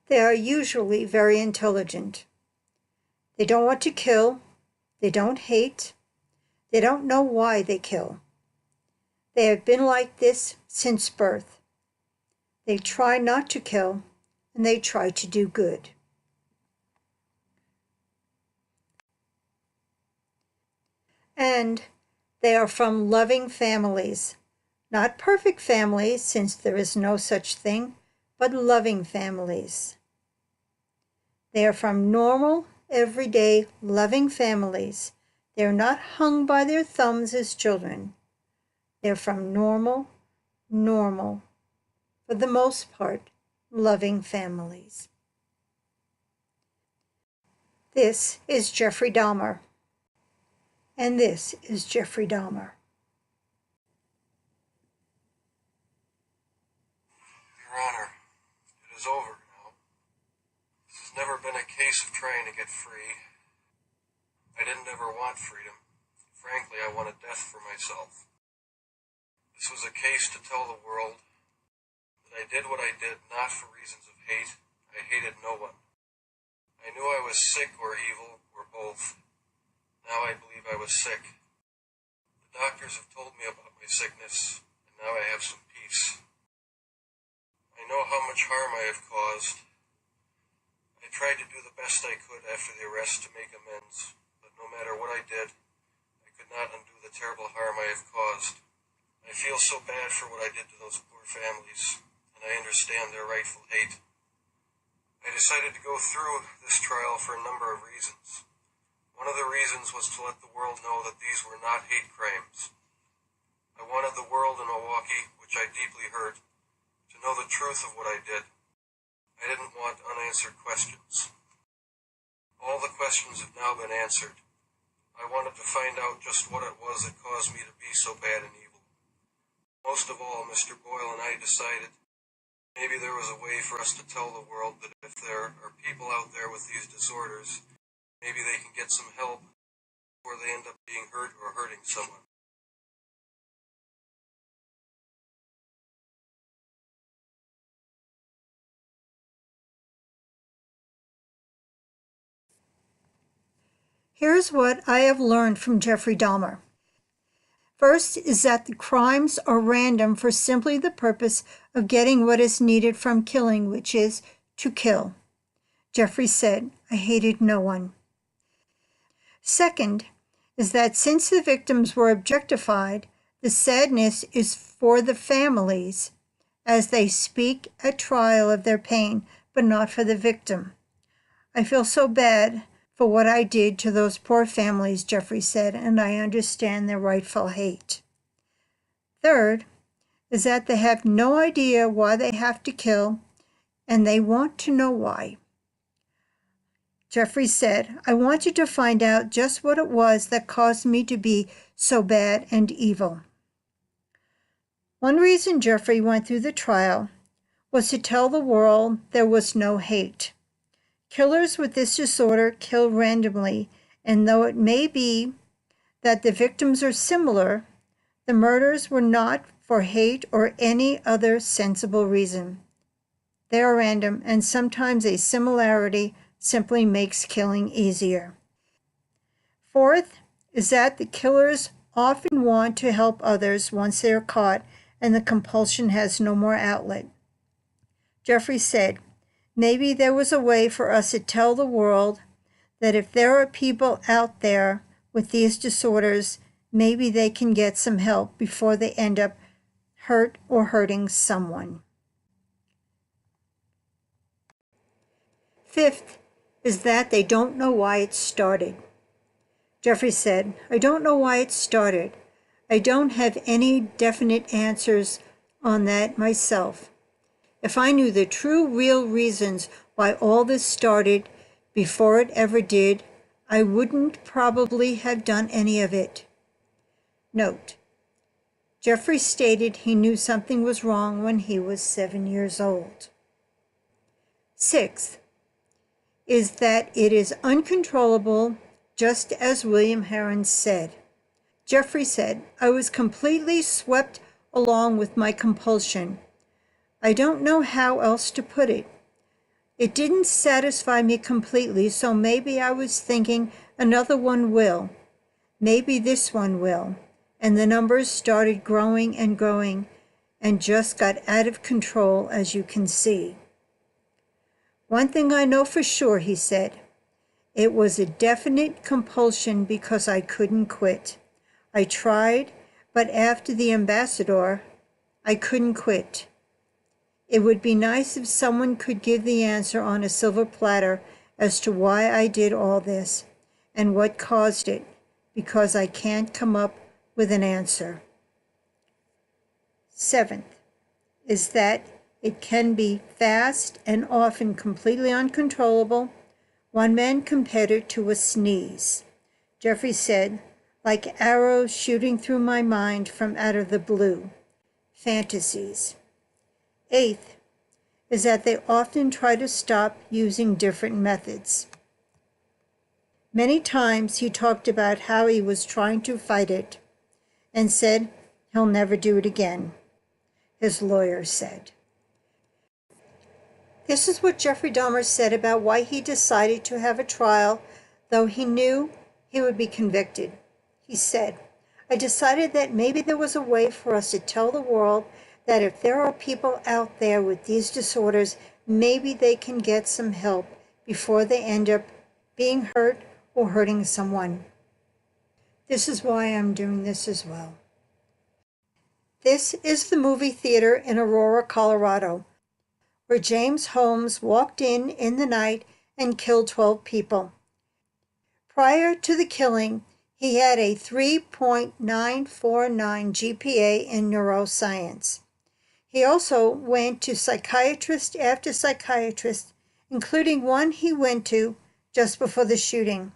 They are usually very intelligent. They don't want to kill. They don't hate. They don't know why they kill. They have been like this since birth. They try not to kill, and they try to do good. And they are from loving families. Not perfect families, since there is no such thing, but loving families. They are from normal, everyday, loving families. They are not hung by their thumbs as children. They're from normal, for the most part, loving families. This is Jeffrey Dahmer. And this is Jeffrey Dahmer. Your Honor, it is over now. This has never been a case of trying to get free. I didn't ever want freedom. Frankly, I wanted death for myself. This was a case to tell the world that I did what I did not for reasons of hate. I hated no one. I knew I was sick or evil, or both. Now I believe I was sick. The doctors have told me about my sickness, and now I have some peace. I know how much harm I have caused. I tried to do the best I could after the arrest to make amends, but no matter what I did, I could not undo the terrible harm I have caused. I feel so bad for what I did to those poor families, and I understand their rightful hate. I decided to go through this trial for a number of reasons. One of the reasons was to let the world know that these were not hate crimes. I wanted the world in Milwaukee, which I deeply hurt, to know the truth of what I did. I didn't want unanswered questions. All the questions have now been answered. I wanted to find out just what it was that caused me to be so bad and evil. Most of all, Mr. Boyle and I decided maybe there was a way for us to tell the world that if there are people out there with these disorders, maybe they can get some help before they end up being hurt or hurting someone. Here's what I have learned from Jeffrey Dahmer. First is that the crimes are random for simply the purpose of getting what is needed from killing, which is to kill. Jeffrey said, I hated no one. Second is that since the victims were objectified, the sadness is for the families as they speak at trial of their pain, but not for the victim. I feel so bad for what I did to those poor families, Jeffrey said, and I understand their rightful hate. Third is that they have no idea why they have to kill, and they want to know why. Jeffrey said, I want you to find out just what it was that caused me to be so bad and evil. One reason Jeffrey went through the trial was to tell the world there was no hate. Killers with this disorder kill randomly, and though it may be that the victims are similar, the murders were not for hate or any other sensible reason. They are random, and sometimes a similarity simply makes killing easier. Fourth is that the killers often want to help others once they are caught and the compulsion has no more outlet. Jeffrey said, maybe there was a way for us to tell the world that if there are people out there with these disorders, maybe they can get some help before they end up hurt or hurting someone. Fifth is that they don't know why it started. Jeffrey said, I don't know why it started. I don't have any definite answers on that myself. If I knew the true, real reasons why all this started before it ever did, I wouldn't probably have done any of it. Note, Jeffrey stated he knew something was wrong when he was 7 years old. Sixth is that it is uncontrollable, just as William Heron said. Jeffrey said, I was completely swept along with my compulsion. I don't know how else to put it. It didn't satisfy me completely, so maybe I was thinking another one will. Maybe this one will. And the numbers started growing and growing and just got out of control, as you can see. One thing I know for sure, he said. It was a definite compulsion because I couldn't quit. I tried, but after the ambassador, I couldn't quit. It would be nice if someone could give the answer on a silver platter as to why I did all this and what caused it, because I can't come up with an answer. Seventh is that it can be fast and often completely uncontrollable. One man compared it to a sneeze. Jeffrey said, like arrows shooting through my mind from out of the blue. Fantasies. Eighth is that they often try to stop using different methods. Many times he talked about how he was trying to fight it and said he'll never do it again, his lawyer said. This is what Jeffrey Dahmer said about why he decided to have a trial, though he knew he would be convicted. He said, I decided that maybe there was a way for us to tell the world that if there are people out there with these disorders, maybe they can get some help before they end up being hurt or hurting someone. This is why I'm doing this as well. This is the movie theater in Aurora, Colorado, where James Holmes walked in the night and killed 12 people. Prior to the killing, he had a 3.949 GPA in neuroscience. He also went to psychiatrist after psychiatrist, including one he went to just before the shooting.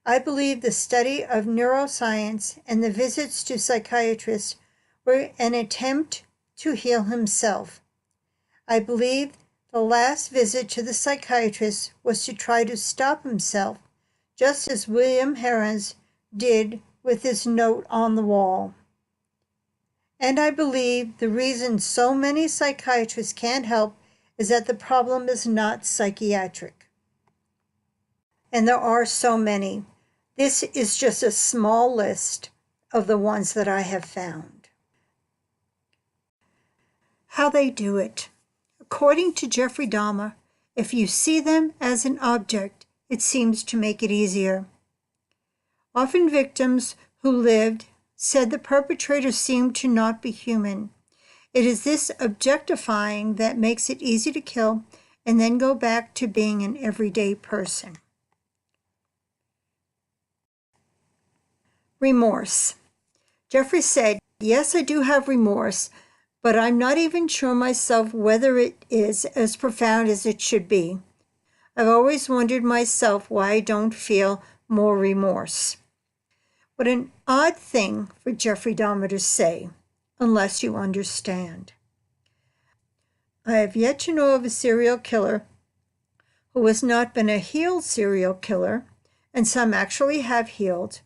I believe the study of neuroscience and the visits to psychiatrists were an attempt to heal himself. I believe the last visit to the psychiatrist was to try to stop himself, just as William Herons did with his note on the wall. And I believe the reason so many psychiatrists can't help is that the problem is not psychiatric. And there are so many. This is just a small list of the ones that I have found. How they do it. According to Jeffrey Dahmer, if you see them as an object, it seems to make it easier. Often victims who lived said the perpetrator seemed to not be human. It is this objectifying that makes it easy to kill and then go back to being an everyday person. Remorse. Jeffrey said, yes, I do have remorse, but I'm not even sure myself whether it is as profound as it should be. I've always wondered myself why I don't feel more remorse. What an odd thing for Jeffrey Dahmer to say, unless you understand. I have yet to know of a serial killer who has not been a healed serial killer, and some actually have healed,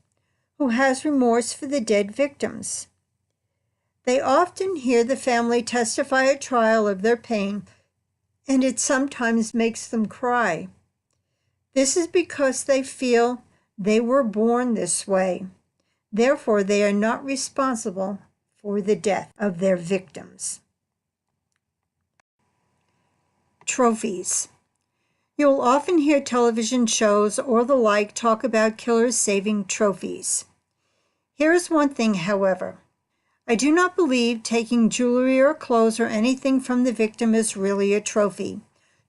who has remorse for the dead victims. They often hear the family testify at trial of their pain, and it sometimes makes them cry. This is because they feel they were born this way. Therefore, they are not responsible for the death of their victims. Trophies. You will often hear television shows or the like talk about killers saving trophies. Here is one thing, however. I do not believe taking jewelry or clothes or anything from the victim is really a trophy.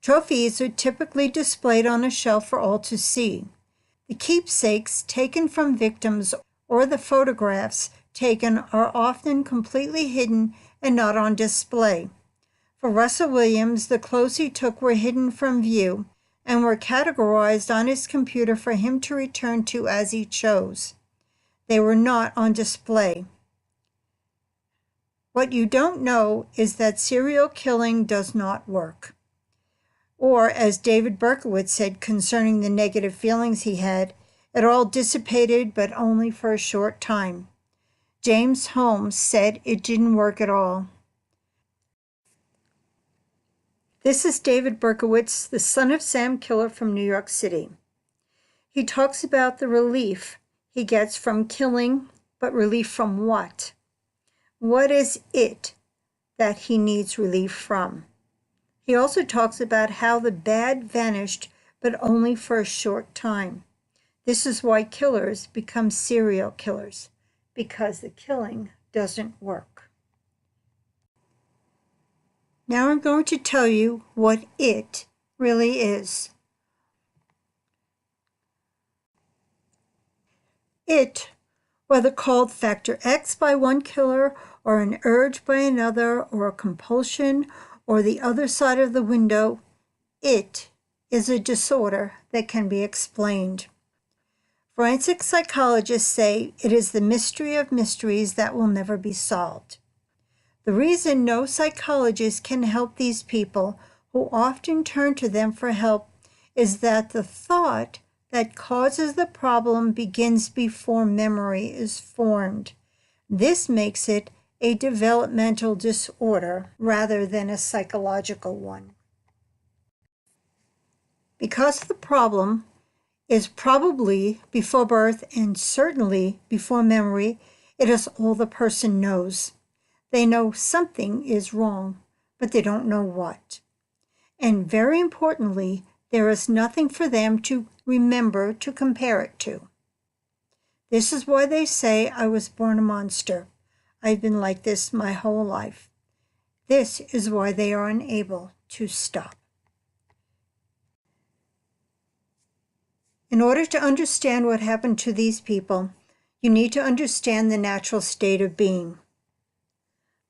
Trophies are typically displayed on a shelf for all to see. The keepsakes taken from victims or the photographs taken are often completely hidden and not on display. For Russell Williams, the clothes he took were hidden from view and were categorized on his computer for him to return to as he chose. They were not on display. What you don't know is that serial killing does not work. Or, as David Berkowitz said concerning the negative feelings he had, it all dissipated, but only for a short time. James Holmes said it didn't work at all. This is David Berkowitz, the son of Sam Killer from New York City. He talks about the relief he gets from killing, but relief from what? What is it that he needs relief from? He also talks about how the bad vanished, but only for a short time. This is why killers become serial killers, because the killing doesn't work. Now I'm going to tell you what it really is. It, whether called factor X by one killer, or an urge by another, or a compulsion, or the other side of the window, it is a disorder that can be explained. Forensic psychologists say it is the mystery of mysteries that will never be solved. The reason no psychologist can help these people, who often turn to them for help, is that the thought that causes the problem begins before memory is formed. This makes it a developmental disorder rather than a psychological one. Because the problem is probably before birth and certainly before memory, it is all the person knows. They know something is wrong, but they don't know what. And very importantly, there is nothing for them to remember to compare it to. This is why they say I was born a monster. I've been like this my whole life. This is why they are unable to stop. In order to understand what happened to these people, you need to understand the natural state of being.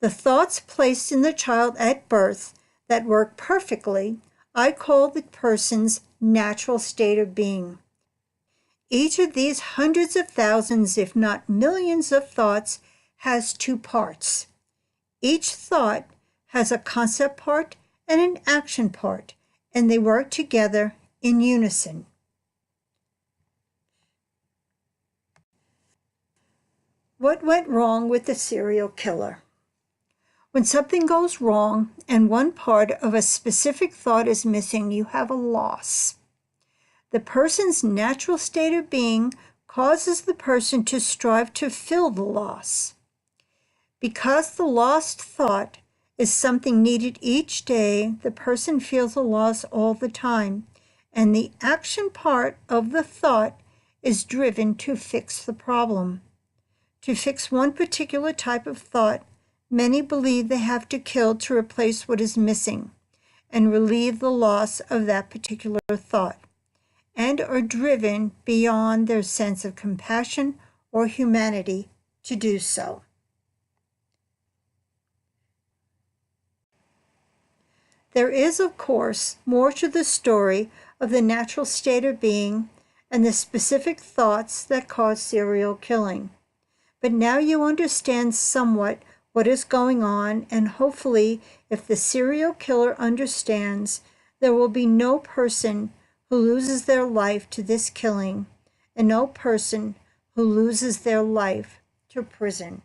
The thoughts placed in the child at birth that work perfectly, I call the person's natural state of being. Each of these hundreds of thousands, if not millions of thoughts, has two parts. Each thought has a concept part and an action part, and they work together in unison. What went wrong with the serial killer? When something goes wrong and one part of a specific thought is missing, you have a loss. The person's natural state of being causes the person to strive to fill the loss. Because the lost thought is something needed each day, the person feels a loss all the time, and the action part of the thought is driven to fix the problem. To fix one particular type of thought, many believe they have to kill to replace what is missing and relieve the loss of that particular thought, and are driven beyond their sense of compassion or humanity to do so. There is, of course, more to the story of the natural state of being and the specific thoughts that cause serial killing. But now you understand somewhat what is going on, and hopefully, if the serial killer understands, there will be no person who loses their life to this killing, and no person who loses their life to prison.